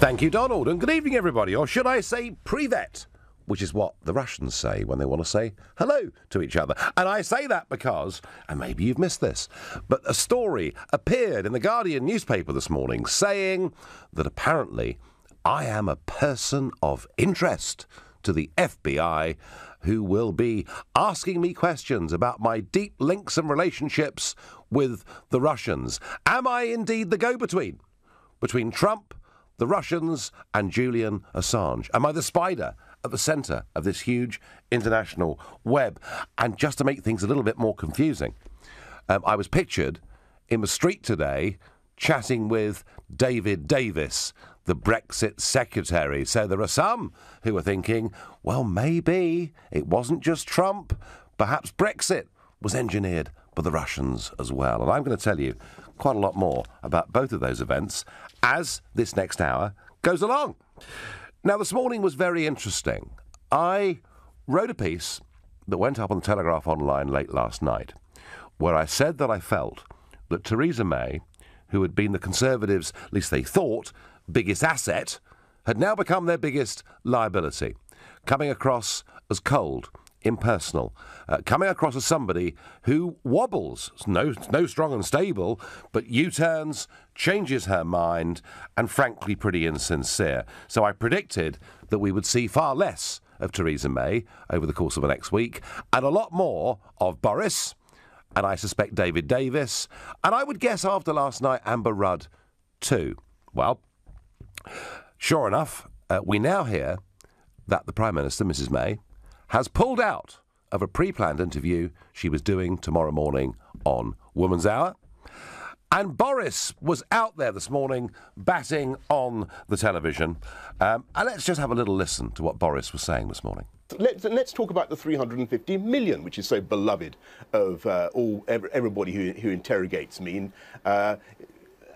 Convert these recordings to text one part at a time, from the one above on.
Thank you, Donald, and good evening, everybody. Or should I say privet, which is what the Russians say when they want to say hello to each other. And I say that because, and maybe you've missed this, but a story appeared in the Guardian newspaper this morning saying that apparently I am a person of interest to the FBI who will be asking me questions about my deep links and relationships with the Russians. Am I indeed the go-between between Trump, the Russians and Julian Assange? Am I the spider at the centre of this huge international web? And just to make things a little bit more confusing, I was pictured in the street today chatting with David Davis, the Brexit secretary. So there are some who are thinking, well, maybe it wasn't just Trump. Perhaps Brexit was engineered by the Russians as well. And I'm going to tell you quite a lot more about both of those events as this next hour goes along. Now, this morning was very interesting. I wrote a piece that went up on the Telegraph Online late last night, where I said that I felt that Theresa May, who had been the Conservatives', at least they thought, biggest asset, had now become their biggest liability, coming across as cold, impersonal, coming across as somebody who wobbles, no strong and stable, but U-turns, changes her mind, and frankly pretty insincere. So I predicted that we would see far less of Theresa May over the course of the next week, and a lot more of Boris, and I suspect David Davis, and I would guess after last night, Amber Rudd too. Well, sure enough, we now hear that the Prime Minister, Mrs May, has pulled out of a pre-planned interview she was doing tomorrow morning on Woman's Hour. And Boris was out there this morning batting on the television. And let's just have a little listen to what Boris was saying this morning. Let's talk about the 350 million, which is so beloved of everybody who interrogates me.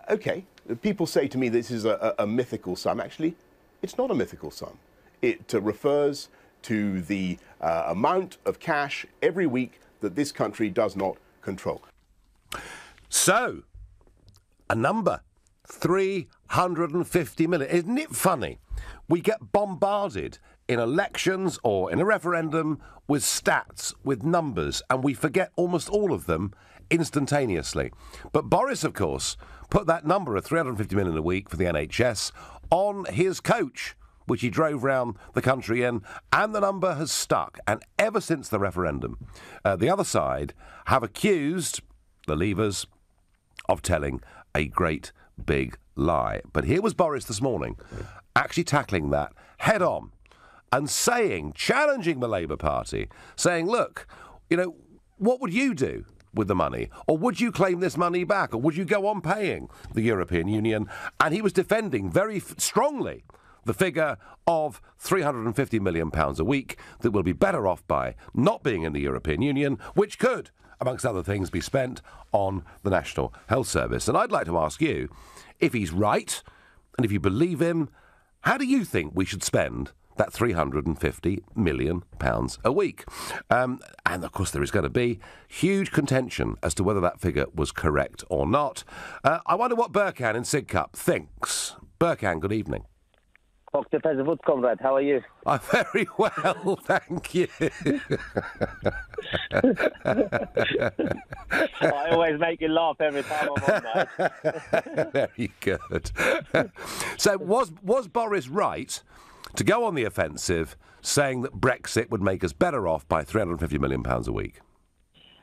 OK, people say to me this is a mythical sum. Actually, it's not a mythical sum. It refers to the amount of cash every week that this country does not control. So, a number, 350 million. Isn't it funny? We get bombarded in elections or in a referendum with stats, with numbers, and we forget almost all of them instantaneously. But Boris, of course, put that number of 350 million a week for the NHS on his coach, which he drove round the country in, and the number has stuck. And ever since the referendum, the other side have accused the Leavers of telling a great big lie. But here was Boris this morning, actually tackling that head on and saying, challenging the Labour Party, saying, look, you know, what would you do with the money? Or would you claim this money back? Or would you go on paying the European Union? And he was defending very strongly the figure of £350 million a week that will be better off by not being in the European Union, which could, amongst other things, be spent on the National Health Service. And I'd like to ask you, if he's right, and if you believe him, how do you think we should spend that £350 million a week? And, of course, there is going to be huge contention as to whether that figure was correct or not. I wonder what Burkhan in Sidcup thinks. Burkhan, good evening. Dr. Pezavud, comrade, how are you? I'm very well, thank you. I always make you laugh every time I'm on that. Very good. So was Boris right to go on the offensive, saying that Brexit would make us better off by £350 million a week?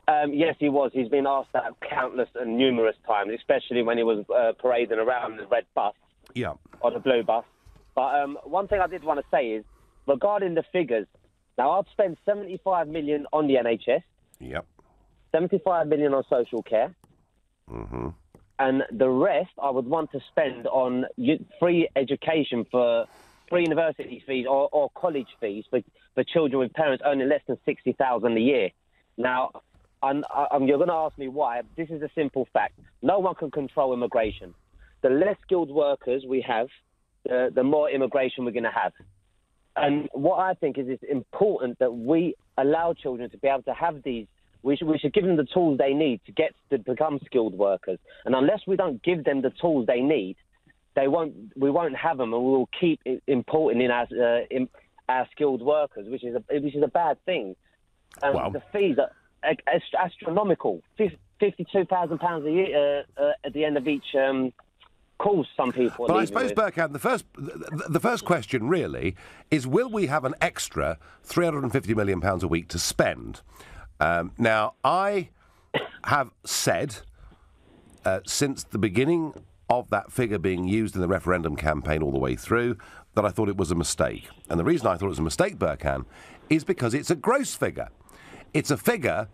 Yes, he was. He's been asked that countless and numerous times, especially when he was parading around the red bus, yeah, or the blue bus. But one thing I did want to say is, regarding the figures, now I'd spend 75 million on the NHS, yep, 75 million on social care, and the rest I would want to spend on free education for free university fees or college fees for children with parents earning less than $60,000 a year. Now, you're going to ask me why. This is a simple fact. No one can control immigration. The less skilled workers we have, the more immigration we're going to have. And what I think is it's important that we allow children to be able to have these. We should give them the tools they need to become skilled workers. And unless we don't give them the tools they need, we won't have them, and we will keep importing in our skilled workers, which is a bad thing. Wow. The fees are astronomical. £52,000 a year at the end of each course. Some people. But I suppose, Burkhan, the first question really is: will we have an extra £350 million a week to spend? Now, I have said since the beginning of that figure being used in the referendum campaign all the way through that I thought it was a mistake. And the reason I thought it was a mistake, Burkhan, is because it's a gross figure. It's a figure,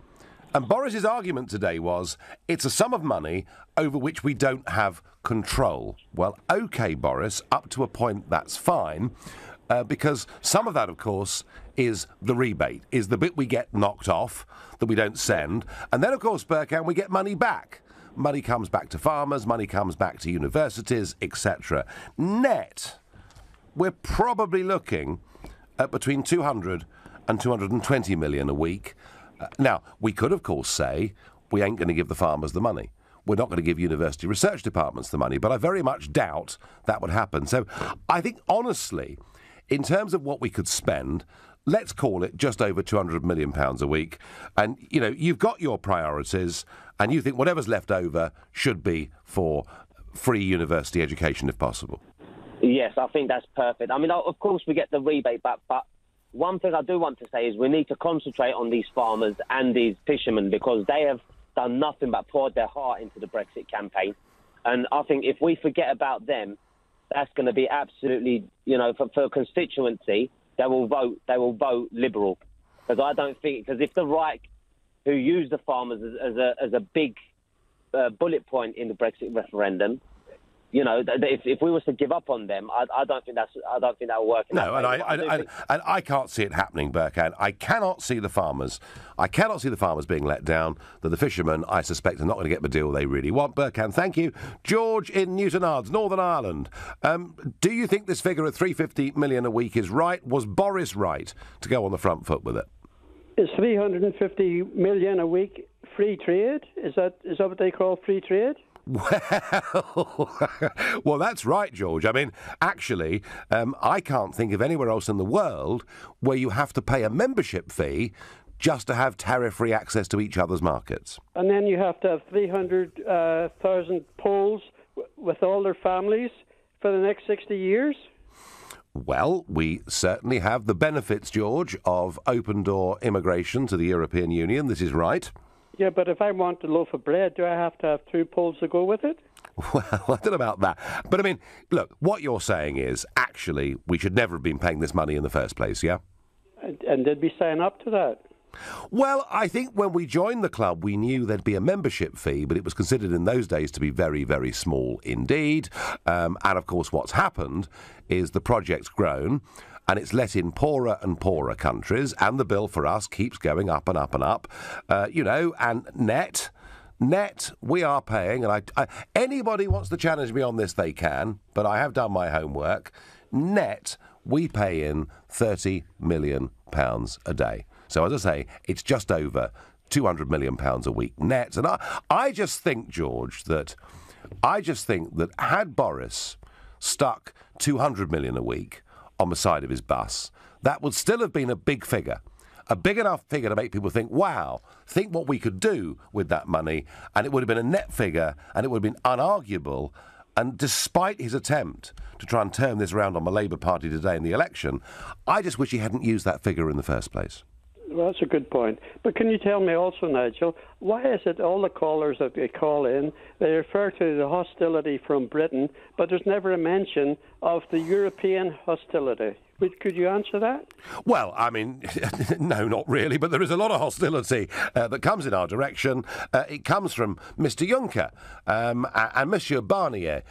and Boris's argument today was it's a sum of money over which we don't have control. Well, OK, Boris, up to a point that's fine, because some of that, of course, is the rebate, is the bit we get knocked off that we don't send. And then, of course, Burkhan, we get money back. Money comes back to farmers, money comes back to universities, etc. Net, we're probably looking at between 200 and 220 million a week. Now, we could, of course, say we ain't going to give the farmers the money. We're not going to give university research departments the money, but I very much doubt that would happen. So I think, honestly, in terms of what we could spend, let's call it just over £200 million a week. And, you know, you've got your priorities, and you think whatever's left over should be for free university education, if possible. Yes, I think that's perfect. I mean, of course, we get the rebate back, but one thing I do want to say is we need to concentrate on these farmers and these fishermen, because they have done nothing but poured their heart into the Brexit campaign. And I think if we forget about them, that's going to be absolutely, you know, for a constituency, they will vote Liberal. Because I don't think, because if the right, who use the farmers as a big bullet point in the Brexit referendum, you know, if we was to give up on them, I don't think that will work. No, and I can't see it happening, Burkhan. I cannot see the farmers being let down. That the fishermen, I suspect, are not going to get the deal they really want. Burkhan, thank you. George in Newton Ards, Northern Ireland. Do you think this figure of 350 million a week is right? Was Boris right to go on the front foot with it? Is 350 million a week free trade? Is that what they call free trade? Well, that's right, George. I mean, actually, I can't think of anywhere else in the world where you have to pay a membership fee just to have tariff-free access to each other's markets. And then you have to have 300,000 Poles with all their families for the next 60 years? Well, we certainly have the benefits, George, of open-door immigration to the European Union. This is right. Yeah, but if I want a loaf of bread, do I have to have 2 Poles to go with it? Well, I don't know about that. But, I mean, look, what you're saying is, actually, we should never have been paying this money in the first place, yeah? And did we sign up to that? Well, I think when we joined the club, we knew there'd be a membership fee, but it was considered in those days to be very, very small indeed. And, of course, what's happened is the project's grown, and it's let in poorer and poorer countries, and the bill for us keeps going up and up and up. And net, we are paying, and anybody wants to challenge me on this, they can, but I have done my homework. Net, we pay in £30 million a day. So, as I say, it's just over £200 million a week net. And I just think, George, that had Boris stuck £200 million a week on the side of his bus, that would still have been a big figure. A big enough figure to make people think, wow, think what we could do with that money. And it would have been a net figure, and it would have been unarguable. And despite his attempt to try and turn this around on the Labour Party today in the election, I just wish he hadn't used that figure in the first place. Well, that's a good point. But can you tell me also, Nigel, why is it all the callers that they call in, they refer to the hostility from Britain, but there's never a mention of the European hostility? Could you answer that? Well, I mean, no, not really, but there is a lot of hostility that comes in our direction. It comes from Mr Juncker and Monsieur Barnier,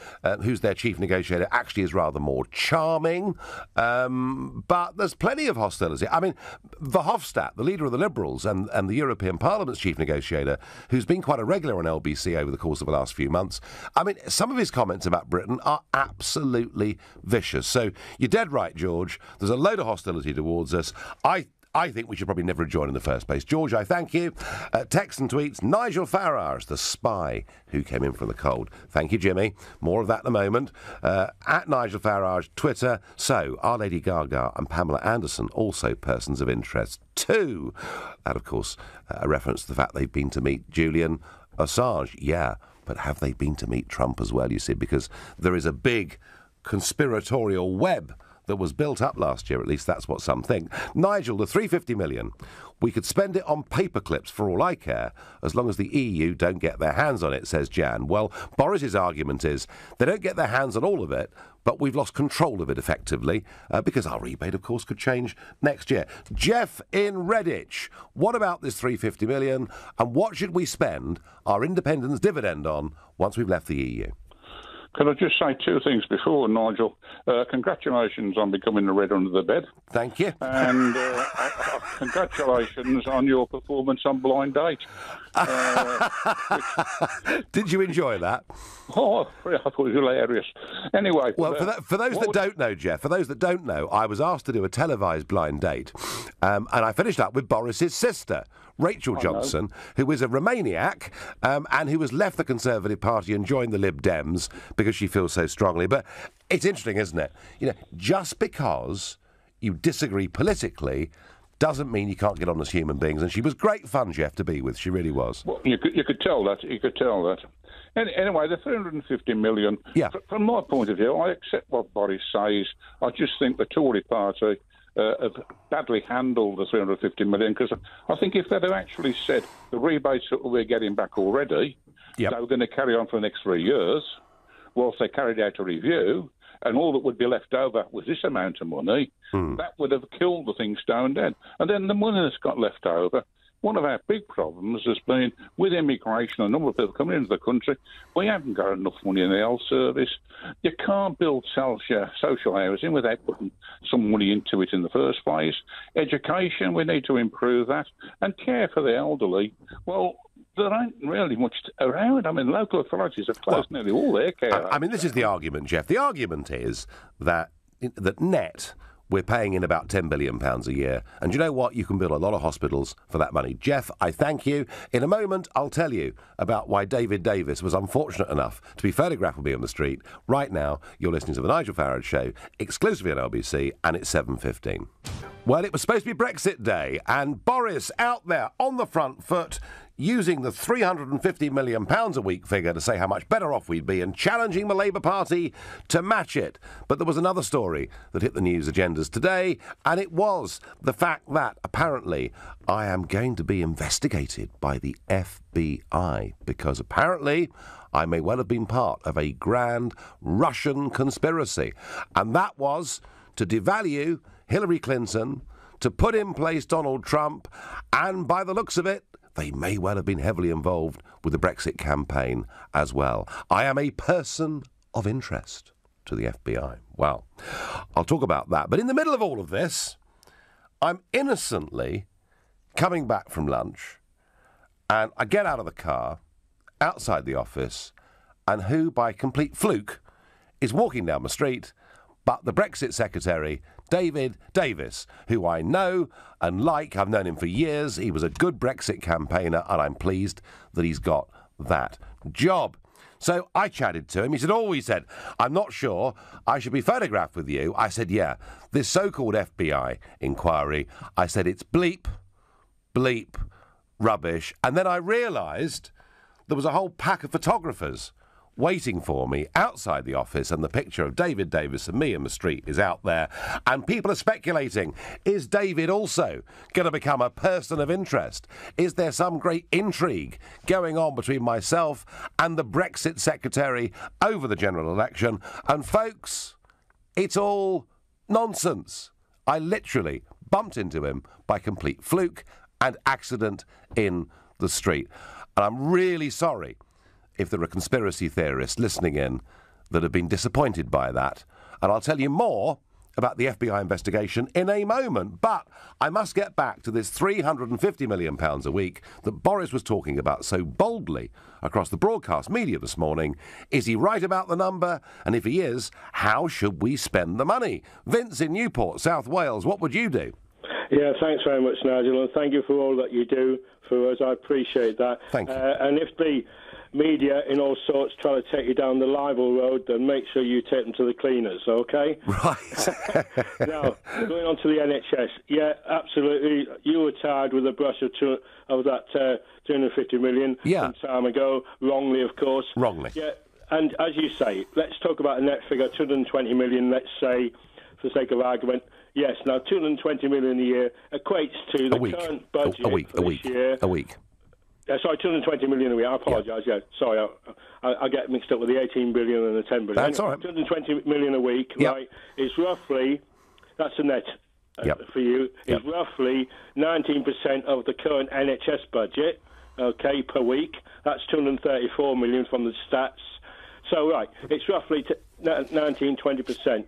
who's their chief negotiator, actually is rather more charming, but there's plenty of hostility. I mean, Verhofstadt, the leader of the Liberals and the European Parliament's chief negotiator, who's been quite a regular on LBC over the course of the last few months, I mean, some of his comments about Britain are absolutely vicious. So you're dead right, George. There's a load of hostility towards us. I I think we should probably never have joined in the first place. George, I thank you. Text and tweets, Nigel Farage, the spy who came in from the cold. Thank you, Jimmy. More of that in a moment. At Nigel Farage, Twitter. So, are Lady Gaga and Pamela Anderson also persons of interest too? That, of course, a reference to the fact they've been to meet Julian Assange. Yeah, but have they been to meet Trump as well, you see? Because there is a big conspiratorial web that was built up last year, at least that's what some think. Nigel, the 350 million, we could spend it on paper clips for all I care, as long as the EU don't get their hands on it, says Jan. Well, Boris's argument is they don't get their hands on all of it, but we've lost control of it effectively, because our rebate, of course, could change next year. Jeff in Redditch, what about this 350 million, and what should we spend our independence dividend on once we've left the EU? Could I just say two things before, Nigel? Congratulations on becoming the red under the bed. Thank you. And congratulations on your performance on Blind Date. Did you enjoy that? Oh, I thought it was hilarious. Anyway. Well, for those that don't know, Jeff, for those that don't know, I was asked to do a televised blind date, and I finished up with Boris's sister, Rachel Johnson, who is a Romaniac, and who has left the Conservative Party and joined the Lib Dems because she feels so strongly. But it's interesting, isn't it? You know, just because you disagree politically doesn't mean you can't get on as human beings. And she was great fun, Jeff, to be with. She really was. Well, you could tell that. You could tell that. Anyway, the 350 million, from my point of view, I accept what Boris says. I just think the Tory party have badly handled the 350 million, because I think if they'd have actually said the rebates that we're getting back already, they were going to carry on for the next 3 years, whilst they carried out a review, and all that would be left over was this amount of money, that would have killed the thing stone dead. And then the money that's got left over, one of our big problems has been with immigration, a number of people coming into the country, we haven't got enough money in the health service. You can't build social housing without putting some money into it in the first place. Education, we need to improve that. And care for the elderly, well, there ain't really much around. I mean, local authorities have closed nearly all their care. I mean, this is the argument, Jeff. The argument is that net, we're paying in about £10 billion a year. And you know what? You can build a lot of hospitals for that money. Jeff, I thank you. In a moment, I'll tell you about why David Davis was unfortunate enough to be photographed with me on the street. Right now, you're listening to The Nigel Farage Show, exclusively on LBC, and it's 7:15. Well, it was supposed to be Brexit Day, and Boris out there on the front foot, using the £350 million a week figure to say how much better off we'd be and challenging the Labour Party to match it. But there was another story that hit the news agendas today, and it was the fact that apparently I am going to be investigated by the FBI, because apparently I may well have been part of a grand Russian conspiracy. And that was to devalue Hillary Clinton, to put in place Donald Trump, and by the looks of it, they may well have been heavily involved with the Brexit campaign as well. I am a person of interest to the FBI. Well, I'll talk about that. But in the middle of all of this, I'm innocently coming back from lunch, and I get out of the car outside the office, and who, by complete fluke, is walking down the street but the Brexit Secretary, David Davis, who I know and like. I've known him for years. He was a good Brexit campaigner, and I'm pleased that he's got that job. So I chatted to him. He said, I'm not sure I should be photographed with you. I said, yeah, this so-called FBI inquiry. I said, it's bleep, rubbish. And then I realised there was a whole pack of photographers waiting for me outside the office, and the picture of David Davis and me in the street is out there, and people are speculating, is David also going to become a person of interest? Is there some great intrigue going on between myself and the Brexit Secretary over the general election? And folks, it's all nonsense. I literally bumped into him by complete fluke and accident in the street, and I'm really sorry if there are conspiracy theorists listening in that have been disappointed by that. And I'll tell you more about the FBI investigation in a moment. But I must get back to this £350 million a week that Boris was talking about so boldly across the broadcast media this morning. Is he right about the number? And if he is, how should we spend the money? Vince in Newport, South Wales, what would you do? Yeah, thanks very much, Nigel, and thank you for all that you do for us. I appreciate that. Thank you. And if the media in all sorts try to take you down the libel road, then make sure you take them to the cleaners, okay? Right. Now, going on to the NHS, yeah, absolutely. You were tired with a brush of that 250 million some time ago, wrongly, of course. Wrongly. Yeah, and as you say, let's talk about a net figure, 220 million, let's say, for the sake of argument. Yes, now 220 million a year equates to the current budget this year. A week. Sorry, 220 million a week. I apologise. Yeah, sorry, I get mixed up with the 18 billion and the 10 billion. That's all right. 220 million a week, right? It's roughly, that's a net for you. It's roughly 19% of the current NHS budget. Okay, per week. That's 234 million from the stats. So right, it's roughly 19-20%.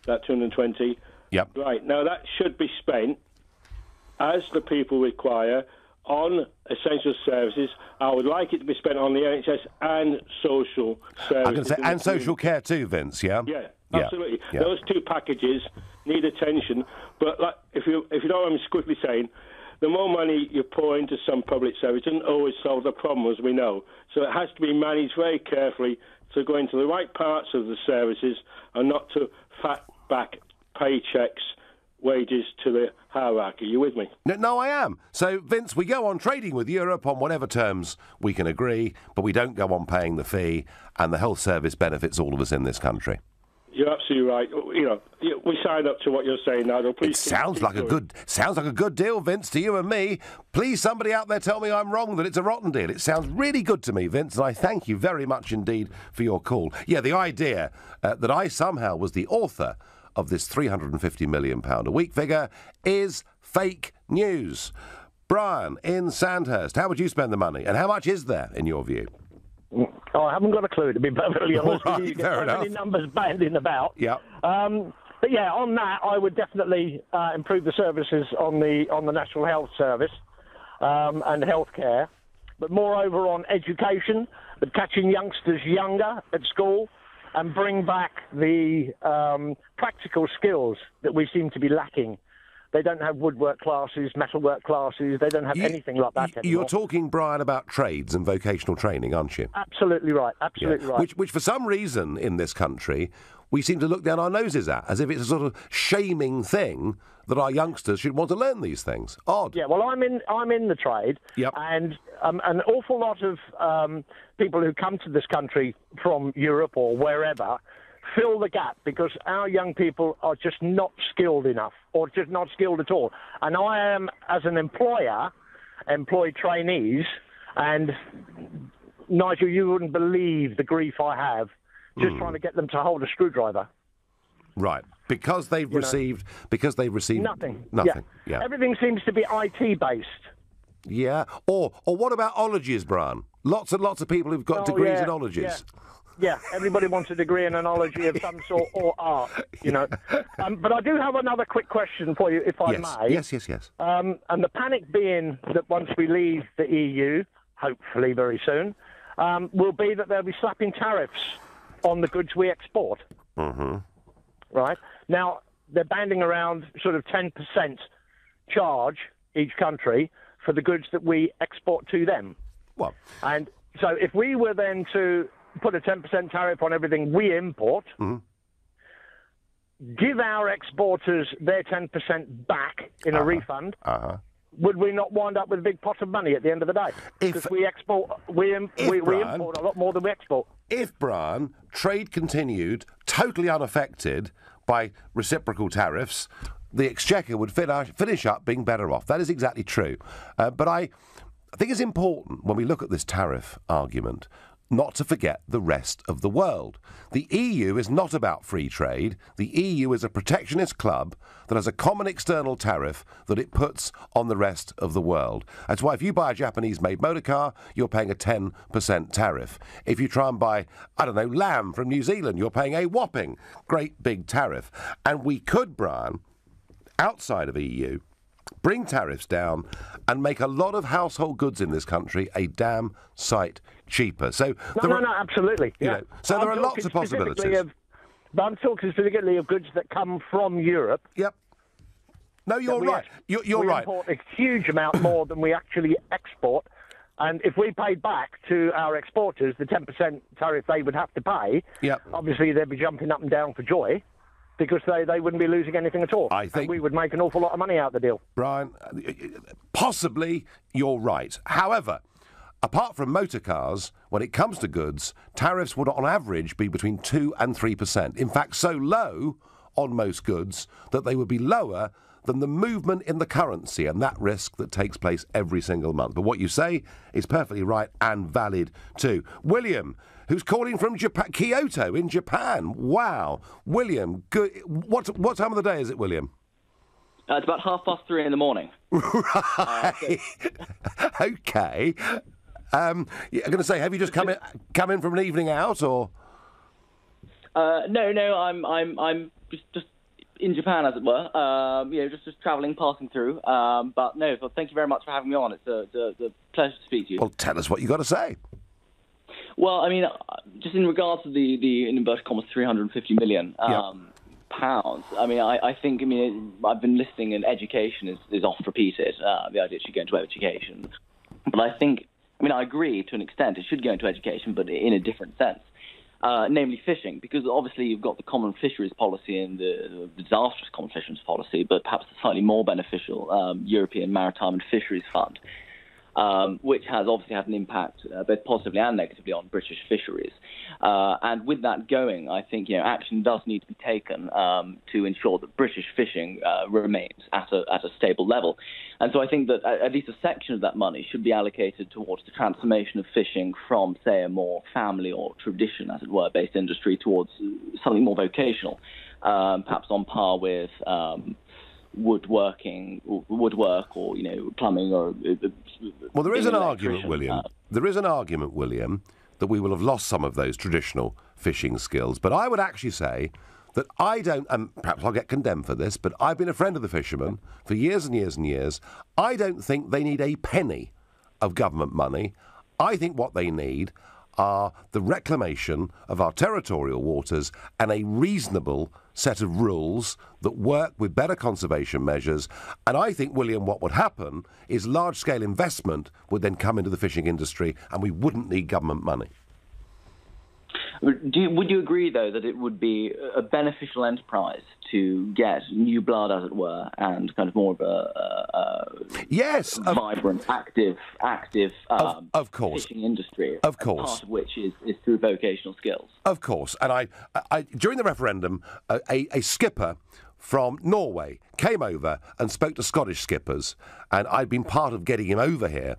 That 220. Yep. Right, now that should be spent, as the people require, on essential services. I would like it to be spent on the NHS and social services. I'm going to say, and social care too, Vince, yeah? Yeah, absolutely. Yeah. Those two packages need attention, but like, if you don't mind me quickly saying, the more money you pour into some public service doesn't always solve the problem, as we know. So it has to be managed very carefully to go into the right parts of the services and not to fat back paychecks, wages to the hierarchy. You with me? No, I am. So, Vince, we go on trading with Europe on whatever terms we can agree, but we don't go on paying the fee, and the health service benefits all of us in this country. You're absolutely right. You know, we signed up to what you're saying, Nigel. Please. It sounds like a good deal, Vince, to you and me. Please, somebody out there, tell me I'm wrong, that it's a rotten deal. It sounds really good to me, Vince, and I thank you very much indeed for your call. Yeah, the idea that I somehow was the author of this £350 million a week figure is fake news. Brian in Sandhurst, how would you spend the money, and how much is there in your view? Oh, I haven't got a clue, to be perfectly honest with you. You get so many numbers banding about. Yeah. But yeah, on that, I would definitely improve the services on the National Health Service and healthcare, but moreover on education, but catching youngsters younger at school and bring back the practical skills that we seem to be lacking. They don't have woodwork classes, metalwork classes. They don't have anything like that anymore. You're talking, Brian, about trades and vocational training, aren't you? Absolutely right. Absolutely right. Which, for some reason in this country, we seem to look down our noses at, as if it's a sort of shaming thing that our youngsters should want to learn these things. Odd. Yeah. Well, I'm in the trade, and an awful lot of people who come to this country from Europe or wherever fill the gap because our young people are just not skilled enough or just not skilled at all. And I am, as an employer, employ trainees, and Nigel, you wouldn't believe the grief I have just trying to get them to hold a screwdriver. Right, because they've received nothing. Yeah. Everything seems to be IT based. Yeah, or what about ologies, Brian? Lots and lots of people who've got degrees in ologies. Yeah, everybody wants a degree in an ology of some sort or art, you know. But I do have another quick question for you, if I may. Yes. And the panic being that once we leave the EU, hopefully very soon, will be that they'll be slapping tariffs on the goods we export. Mm-hmm. Right? Now, they're banding around sort of 10% charge each country for the goods that we export to them. Well, and so if we were then to put a 10% tariff on everything we import, give our exporters their 10% back in a refund, would we not wind up with a big pot of money at the end of the day? Because we import a lot more than we export. If, Brian, trade continued totally unaffected by reciprocal tariffs, the Exchequer would finish up being better off. That is exactly true. But I think it's important when we look at this tariff argument not to forget the rest of the world. The EU is not about free trade. The EU is a protectionist club that has a common external tariff that it puts on the rest of the world. That's why if you buy a Japanese-made motor car, you're paying a 10% tariff. If you try and buy, lamb from New Zealand, you're paying a whopping great big tariff. And we could, Brian, outside of EU, bring tariffs down and make a lot of household goods in this country a damn sight cheaper. So no, absolutely. So there are lots of possibilities. But I'm talking specifically of goods that come from Europe. Yep. No, you're right. You're right. We import a huge amount more than we actually export. And if we paid back to our exporters the 10% tariff they would have to pay, obviously they'd be jumping up and down for joy because they wouldn't be losing anything at all. I think and we would make an awful lot of money out of the deal. Brian, possibly you're right. However, apart from motor cars, when it comes to goods, tariffs would on average be between 2 and 3%. In fact, so low on most goods that they would be lower than the movement in the currency and that risk that takes place every single month. But what you say is perfectly right and valid too. William, who's calling from Japan, Kyoto in Japan. Wow. William, good. What time of the day is it, William? It's about 3:30 in the morning. Right. Okay. I'm going to say, have you just come in from an evening out, or? No. I'm just in Japan, as it were. Just travelling, passing through. But no, thank you very much for having me on. It's a pleasure to speak to you. Well, tell us what you got to say. Well, I mean, just in regards to the in inverted commas 350 million pounds. I mean, I think I've been listening, and education is oft repeated. The idea it should go into education, but I think. I agree to an extent. It should go into education, but in a different sense, namely fishing, because obviously you've got the common fisheries policy and the disastrous common fisheries policy, but perhaps the slightly more beneficial European Maritime and Fisheries Fund, which has obviously had an impact both positively and negatively on British fisheries. And with that going, I think action does need to be taken to ensure that British fishing remains at a stable level. And so I think that at least a section of that money should be allocated towards the transformation of fishing from, say, a more family or tradition, as it were, based industry towards something more vocational, perhaps on par with woodwork or plumbing or. Well, there is an argument, William. There is an argument, William, that we will have lost some of those traditional fishing skills. But I would actually say that I don't, and perhaps I'll get condemned for this, but I've been a friend of the fishermen for years and years and years. I don't think they need a penny of government money. I think what they need are the reclamation of our territorial waters and a reasonable set of rules that work with better conservation measures. And I think, William, what would happen is large-scale investment would then come into the fishing industry and we wouldn't need government money. Would you agree, though, that it would be a beneficial enterprise to get new blood, as it were, and kind of more of a vibrant, active of course. fishing industry? Of course. Part of which is through vocational skills. Of course. And I during the referendum, a skipper from Norway came over and spoke to Scottish skippers, and I'd been part of getting him over here.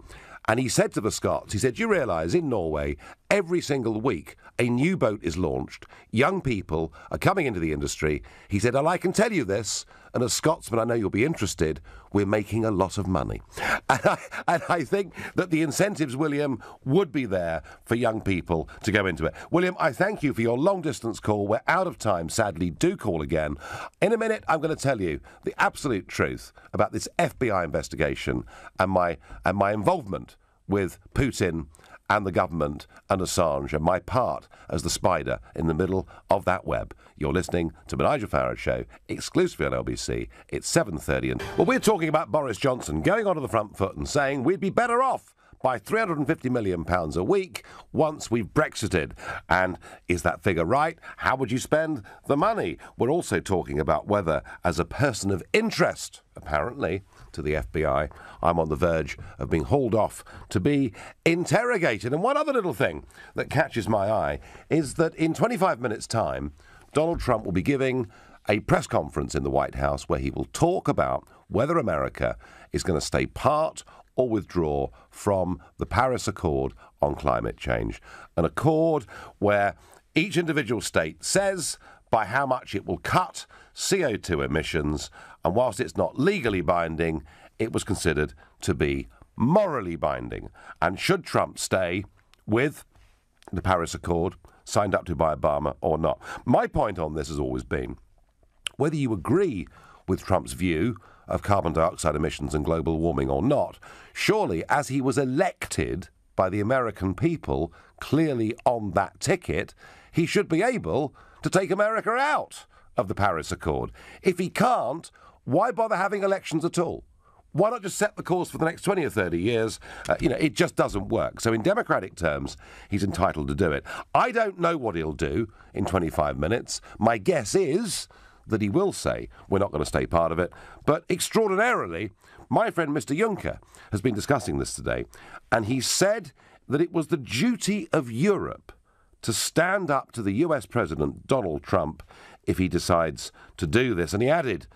And he said to the Scots, he said, "Do you realise in Norway, every single week, a new boat is launched. Young people are coming into the industry." He said, "And I can tell you this, and as Scotsman, I know you'll be interested, we're making a lot of money." And I think that the incentives, William, would be there for young people to go into it. William, I thank you for your long-distance call. We're out of time, sadly. Do call again. In a minute, I'm going to tell you the absolute truth about this FBI investigation and my involvement with Putin and the government and Assange and my part as the spider in the middle of that web. You're listening to the Nigel Farage Show, exclusively on LBC. It's 7:30. Well, we're talking about Boris Johnson going onto the front foot and saying we'd be better off by £350 million a week once we've Brexited. And is that figure right? How would you spend the money? We're also talking about whether, as a person of interest, apparently, to the FBI, I'm on the verge of being hauled off to be interrogated. And one other little thing that catches my eye is that in 25 minutes' time, Donald Trump will be giving a press conference in the White House where he will talk about whether America is going to stay part or withdraw from the Paris Accord on climate change. An accord where each individual state says by how much it will cut CO2 emissions, and whilst it's not legally binding, it was considered to be morally binding. And should Trump stay with the Paris Accord, signed up to by Obama, or not? My point on this has always been, whether you agree with Trump's view of carbon dioxide emissions and global warming or not, surely as he was elected by the American people, clearly on that ticket, he should be able to take America out of the Paris Accord. If he can't, Why bother having elections at all? Why not just set the course for the next 20 or 30 years? It just doesn't work. So in democratic terms, he's entitled to do it. I don't know what he'll do in 25 minutes. My guess is that he will say we're not going to stay part of it. But extraordinarily, my friend Mr. Juncker has been discussing this today, and he said that it was the duty of Europe to stand up to the US President, Donald Trump, if he decides to do this. And he added,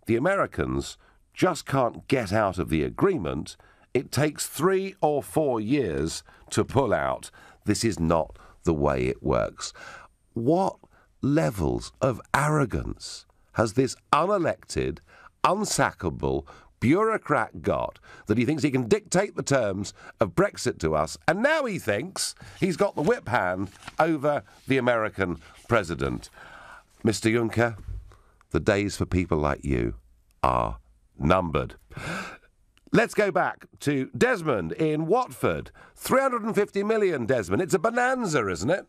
the Americans just can't get out of the agreement. It takes 3 or 4 years to pull out. This is not the way it works. What levels of arrogance has this unelected, unsackable bureaucrat got that he thinks he can dictate the terms of Brexit to us, and now he thinks he's got the whip hand over the American president? Mr. Juncker, the days for people like you are numbered. Let's go back to Desmond in Watford. 350 million, Desmond. It's a bonanza, isn't it?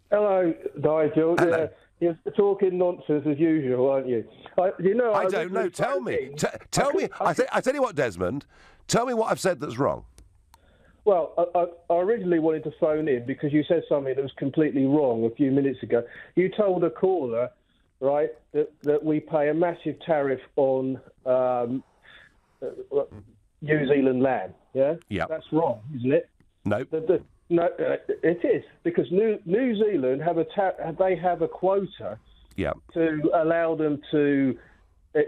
Hello, Nigel. Hello. You're talking nonsense as usual, aren't you? I don't know. Tell me. Tell me. I tell you what, Desmond. Tell me what I've said that's wrong. Well, I originally wanted to phone in because you said something that was completely wrong a few minutes ago. You told a caller, right, that we pay a massive tariff on New Zealand lamb. Yeah. Yeah. That's wrong, isn't it? No. No, it is, because New Zealand have a quota to allow them to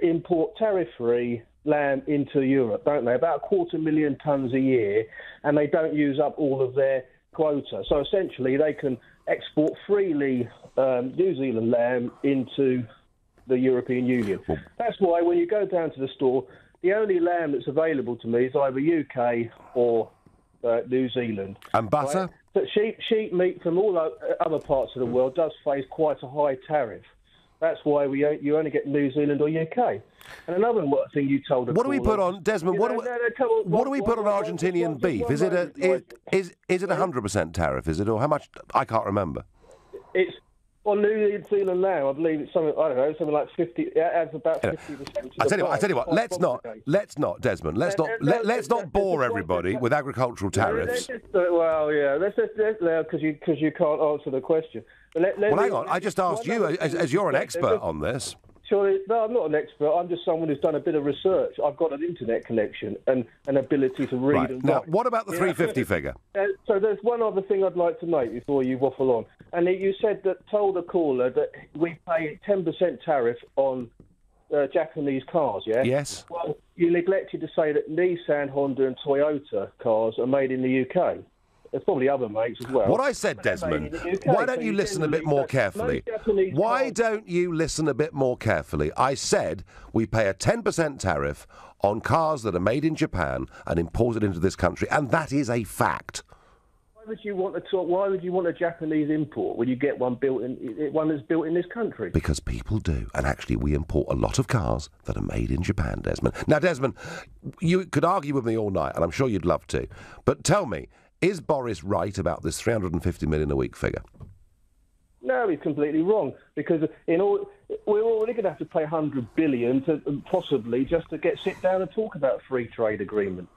import tariff-free lamb into Europe, don't they? About 250,000 tonnes a year, and they don't use up all of their quota. So essentially, they can export freely New Zealand lamb into the European Union. That's why when you go down to the store, the only lamb that's available to me is either UK or New Zealand. And butter? Right? But sheep meat from all other parts of the world does face quite a high tariff. That's why you only get New Zealand or UK. And another thing you told us. What do we put on, Desmond? What do we put on Argentinian beef? Is it a 100% tariff? Is it, or how much? I can't remember. It's on New Zealand lamb. I believe it's something. I don't know, something like 50. It adds about 50%. I tell you what. Let's not, Desmond. Let's not bore everybody with agricultural tariffs. Well, yeah. Let's because you can't answer the question. Hang on. I just asked you, as you're an expert on this. Surely, no, I'm not an expert. I'm just someone who's done a bit of research. I've got an internet connection and an ability to read and write. Now, what about the 350 figure? So there's one other thing I'd like to make before you waffle on. And you told a caller that we pay 10% tariff on Japanese cars, yeah? Yes. Well, you neglected to say that Nissan, Honda and Toyota cars are made in the UK. There's probably other makes as well. What I said, Desmond, why don't you listen a bit more carefully? Why don't you listen a bit more carefully? I said we pay a 10% tariff on cars that are made in Japan and imported into this country, and that is a fact. Why would you want a Japanese import when you get one that's built in this country? Because people do, and actually we import a lot of cars that are made in Japan, Desmond. Now, Desmond, you could argue with me all night, and I'm sure you'd love to, but tell me, is Boris right about this 350 million a week figure? No, he's completely wrong, because we're only going to have to pay 100 billion to possibly just to sit down and talk about a free trade agreement.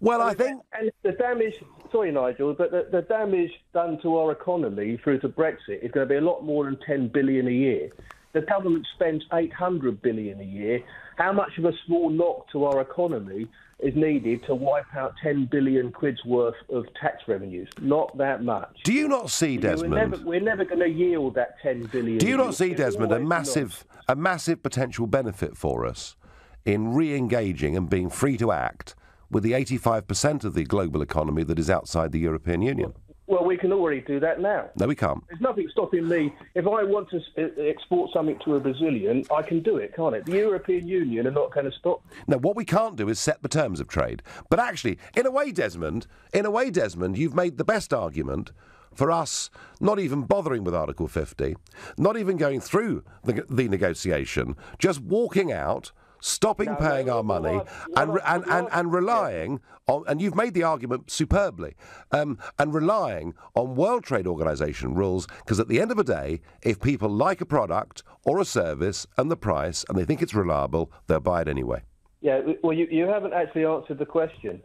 Well, I think... And the damage... Sorry, Nigel, but the damage done to our economy through to Brexit is going to be a lot more than 10 billion a year. The government spends 800 billion a year. How much of a small knock to our economy is needed to wipe out 10 billion quid's worth of tax revenues? Not that much. Do you not see, Desmond... We're never going to yield that 10 billion. Do you not see, Desmond, a massive potential benefit for us in re-engaging and being free to act with the 85% of the global economy that is outside the European Union? Well, we can already do that now. No, we can't. There's nothing stopping me. If I want to export something to a Brazilian, I can do it, can't it? The European Union are not going to stop. No, what we can't do is set the terms of trade. But actually, in a way, Desmond, you've made the best argument for us not even bothering with Article 50, not even going through the negotiation, just walking out, stopping paying our money and relying on, and you've made the argument superbly, and relying on World Trade Organization rules, because at the end of the day, if people like a product or a service and the price and they think it's reliable, they'll buy it anyway. Yeah, well, you haven't actually answered the question.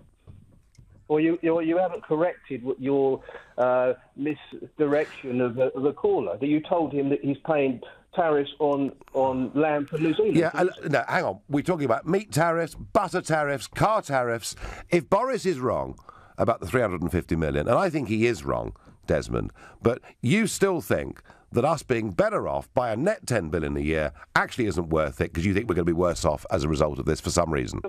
Or you haven't corrected your misdirection of the caller. That you told him that he's paying tariffs on lamb for New Zealand. Yeah, no, hang on. We're talking about meat tariffs, butter tariffs, car tariffs. If Boris is wrong about the 350 million, and I think he is wrong, Desmond, but you still think that us being better off by a net 10 billion a year actually isn't worth it, because you think we're going to be worse off as a result of this for some reason.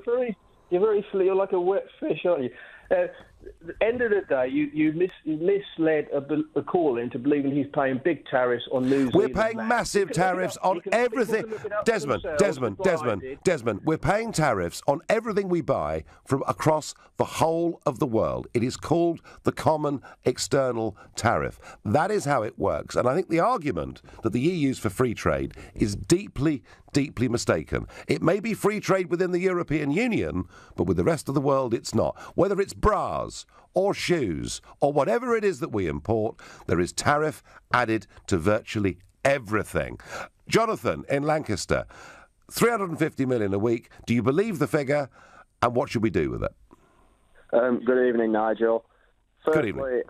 You're like a wet fish, aren't you? At the end of the day, you misled a caller into believing he's paying big tariffs on New Zealand. We're paying massive tariffs on everything. Desmond, we're paying tariffs on everything we buy from across the whole of the world. It is called the Common External Tariff. That is how it works. And I think the argument that the EU's for free trade is deeply mistaken. It may be free trade within the European Union, but with the rest of the world it's not. Whether it's bras or shoes or whatever it is that we import, there is tariff added to virtually everything. Jonathan in Lancaster, 350 million a week. Do you believe the figure, and what should we do with it? Good evening, Nigel. Firstly, Good evening.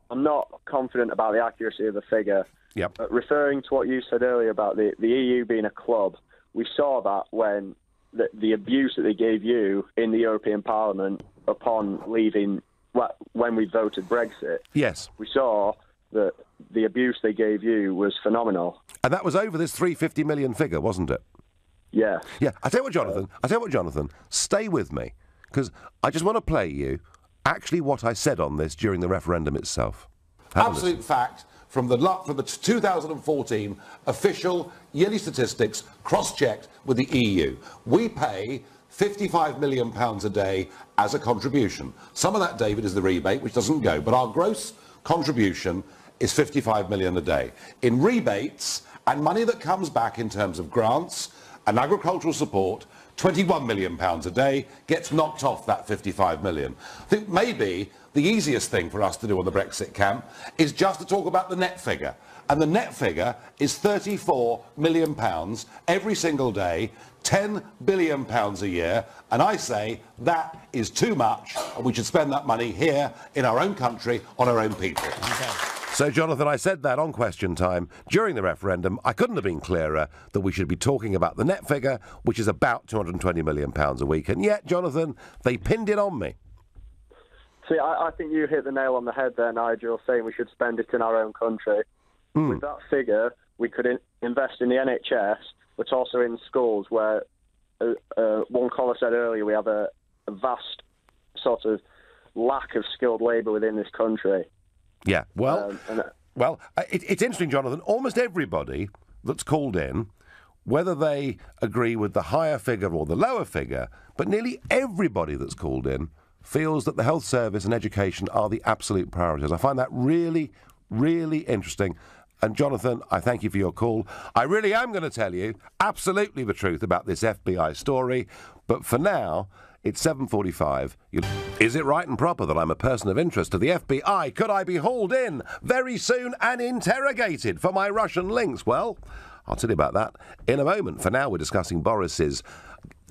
I'm not confident about the accuracy of the figure. Yep. But referring to what you said earlier about the EU being a club, we saw that when the abuse that they gave you in the European Parliament upon leaving, when we voted Brexit. Yes. We saw that the abuse they gave you was phenomenal. And that was over this 350 million figure, wasn't it? Yeah. Yeah. I tell you what, Jonathan, stay with me, because I just want to play you actually what I said on this during the referendum itself. Absolute fact from the 2014 official yearly statistics, cross-checked with the EU. We pay £55 million a day as a contribution. Some of that, David, is the rebate, which doesn't go, but our gross contribution is 55 million a day. In rebates and money that comes back in terms of grants and agricultural support, £21 million a day gets knocked off that 55 million. I think maybe the easiest thing for us to do on the Brexit camp is just to talk about the net figure. And the net figure is £34 million every single day, £10 billion a year. And I say that is too much, and we should spend that money here in our own country on our own people. Okay. So, Jonathan, I said that on Question Time during the referendum. I couldn't have been clearer that we should be talking about the net figure, which is about £220 million a week. And yet, Jonathan, they pinned it on me. See, I think you hit the nail on the head there, Nigel, saying we should spend it in our own country. With that figure, we could invest in the NHS, but also in schools where, one caller said earlier, we have a vast sort of lack of skilled labour within this country. Yeah, well, it's interesting, Jonathan. Almost everybody that's called in, whether they agree with the higher figure or the lower figure, but nearly everybody that's called in feels that the health service and education are the absolute priorities. I find that really, really interesting. And, Jonathan, I thank you for your call. I really am going to tell you absolutely the truth about this FBI story. But for now, it's 7:45. Is it right and proper that I'm a person of interest to the FBI? Could I be hauled in very soon and interrogated for my Russian links? Well, I'll tell you about that in a moment. For now, we're discussing Boris's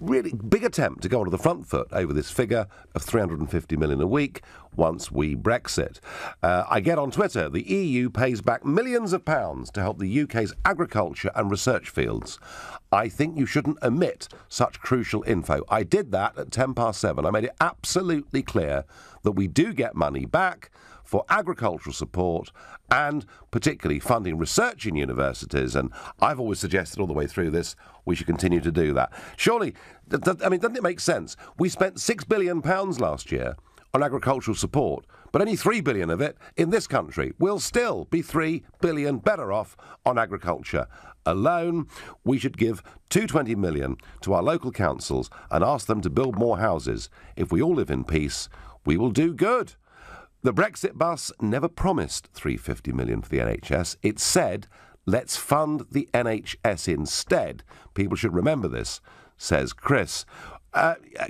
really big attempt to go onto the front foot over this figure of 350 million a week once we Brexit. I get on Twitter, the EU pays back millions of pounds to help the UK's agriculture and research fields. I think you shouldn't omit such crucial info. I did that at 7:10. I made it absolutely clear that we do get money back for agricultural support and particularly funding research in universities. And I've always suggested all the way through this we should continue to do that. Surely, doesn't it make sense? We spent £6 billion last year on agricultural support, but only £3 billion of it in this country. We'll still be £3 billion better off on agriculture alone. We should give £220 million to our local councils and ask them to build more houses. If we all live in peace, we will do good. The Brexit bus never promised £350 million for the NHS. It said, let's fund the NHS instead. People should remember this. says Chris.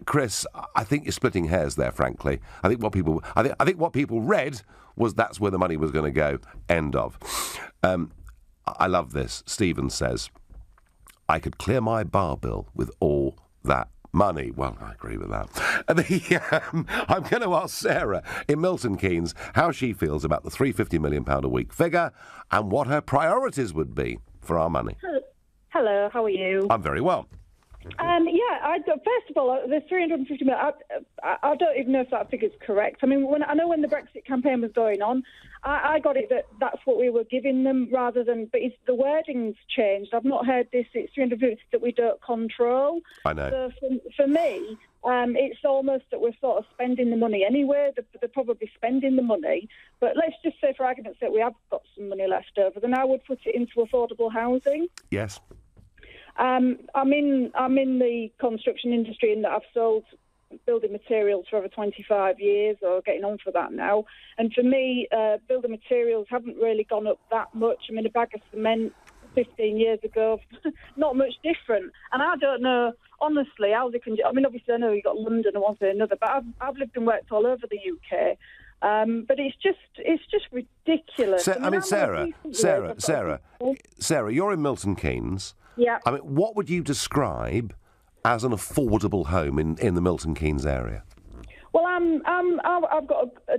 Chris, I think you're splitting hairs there, frankly. I think what people read was that's where the money was going to go. End of. I love this. Stephen says, I could clear my bar bill with all that money. Well, I agree with that. I'm going to ask Sarah in Milton Keynes how she feels about the £350 million a week figure and what her priorities would be for our money. Hello, how are you? I'm very well. First of all, the 350 million, I don't even know if that figure's correct. I mean, when the Brexit campaign was going on, I got it that that's what we were giving them rather than, but the wording's changed. I've not heard this, it's 350 that we don't control. I know. So for me, it's almost that we're sort of spending the money anyway. They're probably spending the money. But let's just say, for argument's sake, we have got some money left over, then I would put it into affordable housing. Yes. I'm in the construction industry in that I've sold building materials for over 25 years, or getting on for that now. And for me, building materials haven't really gone up that much. I mean, a bag of cement 15 years ago, not much different. And I don't know, honestly, how they can... I mean, obviously, I know you've got London and one thing or another, but I've lived and worked all over the UK. But it's just ridiculous. Sarah, you're in Milton Keynes. Yeah. I mean, what would you describe as an affordable home in the Milton Keynes area? Well, I've got a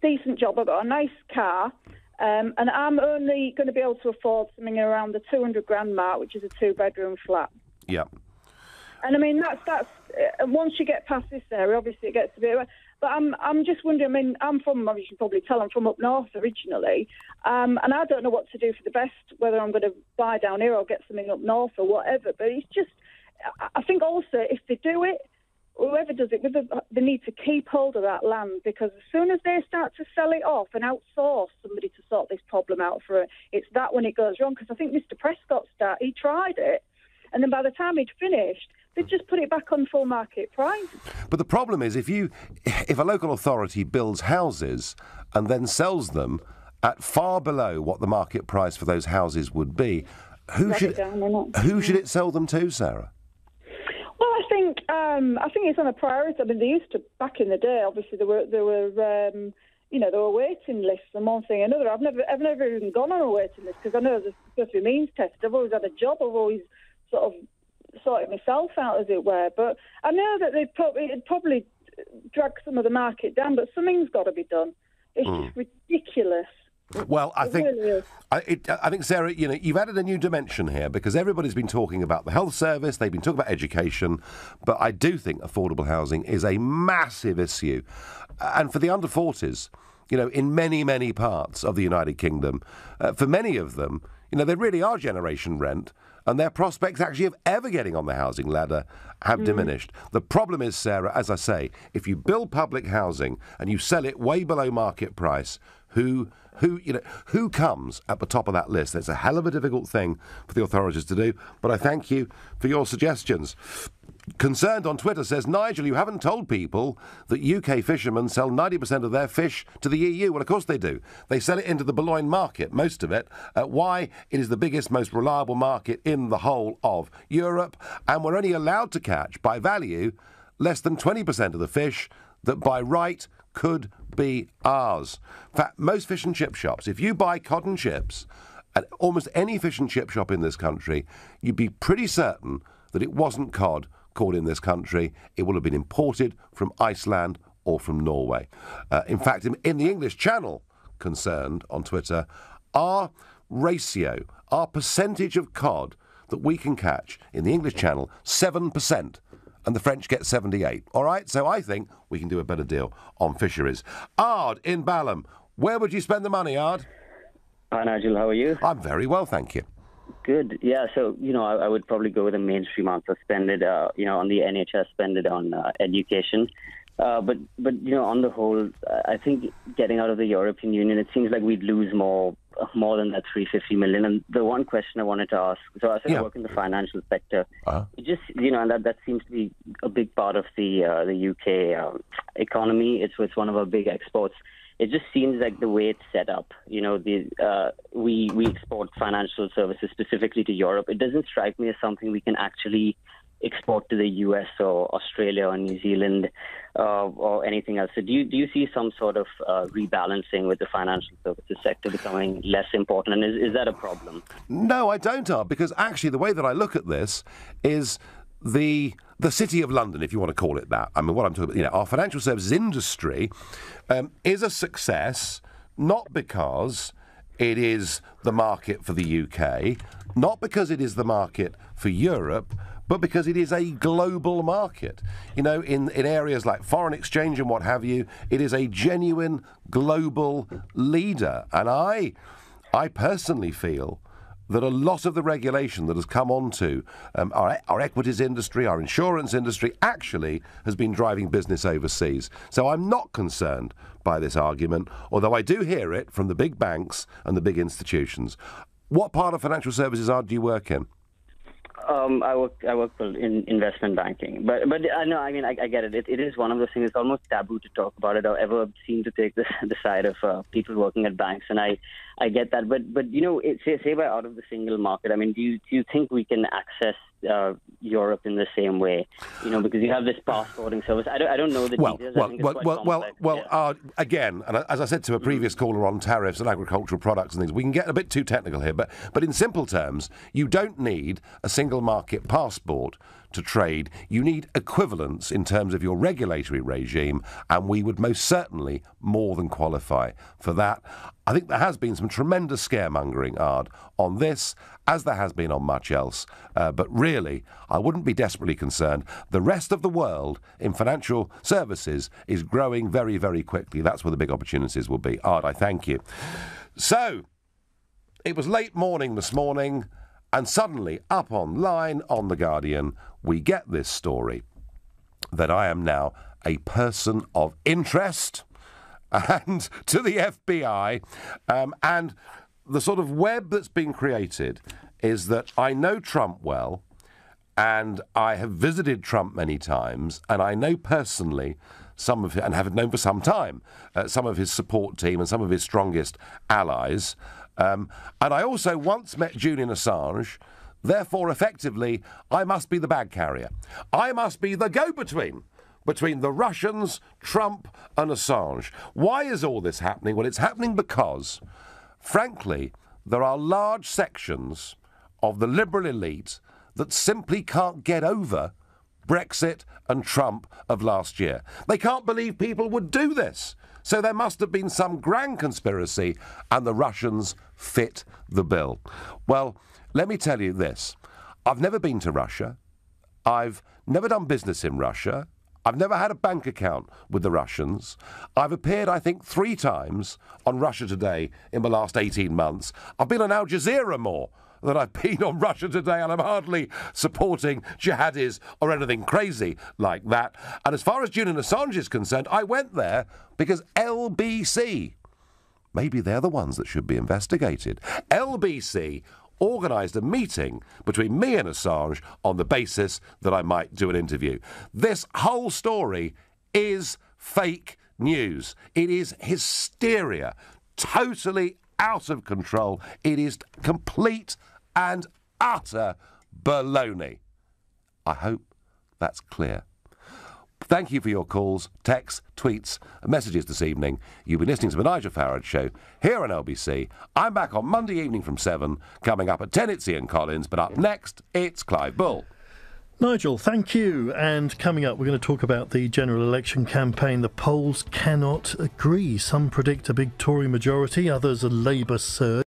decent job. I've got a nice car, and I'm only going to be able to afford something around the 200 grand mark, which is a 2-bedroom flat. Yeah. And I mean, that's once you get past this area, obviously it gets a bit. But I'm just wondering. I mean, as you can probably tell, I'm from up north originally, and I don't know what to do for the best. Whether I'm going to buy down here or get something up north or whatever. But it's just, I think also if they do it, whoever does it, they need to keep hold of that land, because as soon as they start to sell it off and outsource somebody to sort this problem out for it, it's that when it goes wrong. Because I think Mr. Prescott he tried it, and then by the time he'd finished, they'd just put it back on full market price. But the problem is, if a local authority builds houses and then sells them at far below what the market price for those houses would be, who should it sell them to, Sarah? Well, I think it's on a priority. I mean, they used to back in the day. Obviously, there were waiting lists and one thing and another. I've never even gone on a waiting list because I know there's supposed to be means tested. I've always had a job. I've always sort of sorted myself out, as it were. But I know that it'd probably drag some of the market down, but something's got to be done. It's just ridiculous. Well, I think, Sarah, you've added a new dimension here, because everybody's been talking about the health service, they've been talking about education, but I do think affordable housing is a massive issue. And for the under 40s, in many, many parts of the United Kingdom, for many of them, they really are generation rent, and their prospects actually of ever getting on the housing ladder have diminished. The problem is, Sarah, as I say, if you build public housing and you sell it way below market price, who comes at the top of that list? It's a hell of a difficult thing for the authorities to do, but I thank you for your suggestions. Concerned on Twitter says, Nigel, you haven't told people that UK fishermen sell 90% of their fish to the EU. Well, of course they do. They sell it into the Boulogne market, most of it. Why? It is the biggest, most reliable market in the whole of Europe, and we're only allowed to catch, by value, less than 20% of the fish that by right could be ours. In fact, most fish and chip shops, if you buy cod and chips at almost any fish and chip shop in this country, you'd be pretty certain that it wasn't cod caught in this country. It will have been imported from Iceland or from Norway. In fact, in the English Channel, Concerned on Twitter, our ratio, our percentage of cod that we can catch in the English Channel, 7%. And the French get 78. All right? So I think we can do a better deal on fisheries. Ard in Balham. Where would you spend the money, Ard? Hi, Nigel. How are you? I'm very well, thank you. Good. Yeah, so, I would probably go with a mainstream answer. Spend it, on the NHS, spend it on education. But on the whole, I think getting out of the European Union, it seems like we'd lose more than that 350 million. And the one question I wanted to ask, so I work in the financial sector. It just, and that seems to be a big part of the UK economy. It's one of our big exports. It just seems like the way it's set up, we export financial services specifically to Europe. It doesn't strike me as something we can actually export to the US or Australia or New Zealand or anything else. So do you see some sort of rebalancing with the financial services sector becoming less important? And is that a problem? No, I don't, Art, because actually the way that I look at this is the City of London, if you want to call it that. I mean, what I'm talking about, our financial services industry is a success not because it is the market for the UK, not because it is the market for Europe, but because it is a global market. In areas like foreign exchange and what have you, it is a genuine global leader. And I personally feel that a lot of the regulation that has come onto our equities industry, our insurance industry, actually has been driving business overseas. So I'm not concerned by this argument, although I do hear it from the big banks and the big institutions. What part of financial services do you work in? I work in investment banking, but I know, I mean, I get it. It is one of those things. It's almost taboo to talk about it or ever seem to take the side of people working at banks, and I get that. But say we're out of the single market. I mean, do you think we can access Europe in the same way? Because you have this passporting service. I don't know the details. I think it's quite complex. Again, and as I said to a previous caller on tariffs and agricultural products and things, we can get a bit too technical here. But in simple terms, you don't need a single market passport to trade. You need equivalence in terms of your regulatory regime, and we would most certainly more than qualify for that. I think there has been some tremendous scaremongering, Ard, on this, as there has been on much else. But really, I wouldn't be desperately concerned. The rest of the world in financial services is growing very, very quickly. That's where the big opportunities will be. Ard, I thank you. So, it was late morning this morning, and suddenly, up online on The Guardian, we get this story that I am now a person of interest and to the FBI, and the sort of web that's been created is that I know Trump well, and I have visited Trump many times, and I know personally some of, and have known for some time, some of his support team and some of his strongest allies. And I also once met Julian Assange. Therefore, effectively, I must be the bag carrier. I must be the go-between between the Russians, Trump and Assange. Why is all this happening? Well, it's happening because, frankly, there are large sections of the liberal elite that simply can't get over Brexit and Trump of last year. They can't believe people would do this. So there must have been some grand conspiracy, and the Russians fit the bill. Well, let me tell you this. I've never been to Russia. I've never done business in Russia. I've never had a bank account with the Russians. I've appeared, I think, 3 times on Russia Today in the last 18 months. I've been on Al Jazeera more than I've been on Russia Today, and I'm hardly supporting jihadis or anything crazy like that. And as far as Julian Assange is concerned, I went there because LBC, maybe they're the ones that should be investigated. LBC organised a meeting between me and Assange on the basis that I might do an interview. This whole story is fake news. It is hysteria, totally out of control. It is complete and utter baloney. I hope that's clear. Thank you for your calls, texts, tweets and messages this evening. You've been listening to the Nigel Farage Show here on LBC. I'm back on Monday evening from 7. Coming up at 10, it's Ian Collins. But up next, it's Clive Bull. Nigel, thank you. And coming up, we're going to talk about the general election campaign. The polls cannot agree. Some predict a big Tory majority, others a Labour surge.